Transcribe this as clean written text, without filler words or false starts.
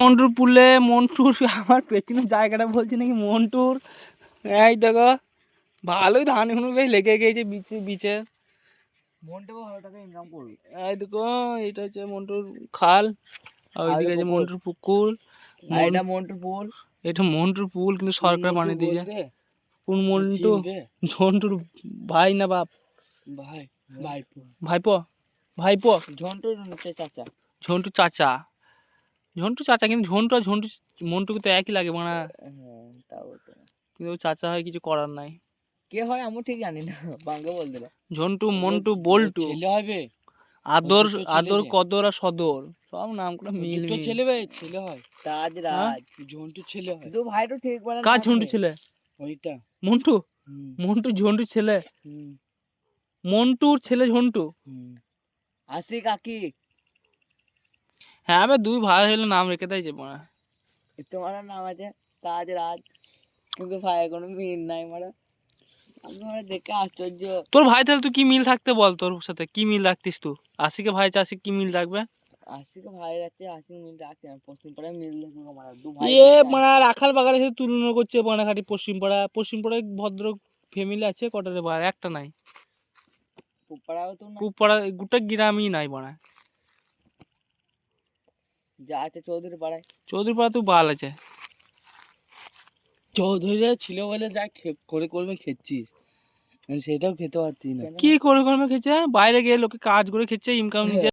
মন্টুর পুলে মন্টুর আমার পেছনের জায়গাটা বলছি নাকি মন্টুর। এই দেখো ভালোই ধান বেশ লেগে গেছে বিচে বিচে। মন্টু ভালো টাকা ইনকাম করবে। এই দেখো এটা হচ্ছে মন্টুর খাল, আর ওইদিকে আছে মন্টুর পুকুর। এটা মন্টুর পুল। এটা মন্টুর পুল কিন্তু সরকার বানিয়ে দিয়েছে। কোন মন্টু? চিনবে? ঝন্টুর ভাই না বাপ? ভাই, ভাইপো। ভাইপো, ভাইপো। ঝন্টুর চাচা। ঝন্টু চাচা, ঝন্টু চাচা। কিন্তু ঝন্টু আর ঝন্টু মন্টুকে তো একই লাগে মানে। হ্যাঁ তাও তো। কিন্তু চাচা হয়, কিছু করার নাই। কে হয় আমি ঠিক জানি না, বাংলা বলতে না। ঝন্টু মন্টু বল্টু ছেলে হবে। আদর আদর কদর আর সদর সব নাম করে মিল দুটো মিল। ছেলে ভাই, ছেলে হয়। তাজ রাজ ঝন্টু ছেলে হয়। দু ভাই তো ঠিক বলে। কার ঝন্টু ছেলে? ওইটা মন্টু। মন্টু ঝন্টু ছেলে। মন্টুর ছেলে ঝন্টু। আসি কাকি। হ্যাঁ দুই ভাই হলে নাম রেখে দেয় যে মারা। তোমার নাম আছে তাজ রাজ, কিন্তু ভাইয়ের কোনো মিল নাই মারা। আমি মানে দেখে আশ্চর্য। তোর ভাই তাহলে তুই কি মিল থাকতে বল, তোর সাথে কি মিল রাখতিস তুই? আশিকে ভাই চাষি কি মিল রাখবে? আশিকে ভাই রাখছে, আশি মিল রাখছে না, পশ্চিম পাড়ায় মিল রাখবো মারা। দু ভাই মানে রাখাল বাগানের সাথে তুলনা করছে বানাঘাটি পশ্চিম পাড়ায় ভদ্র ফ্যামিলি আছে কটা রে ভাই? একটা নাই। পাড়াও তো না, পুপাড়া গোটা গ্রামই নাই বানা। যা আছে চৌধুরী পাড়ায়। চৌধুরী পাড়া তো বাল আছে। চৌধুরীরা ছিল বলে যা করে করবে খেচ্ছিস, সেটাও খেতে পারতি না। কি করে খেছে? বাইরে গিয়ে লোকে কাজ করে খেচ্ছে, ইনকাম নিজে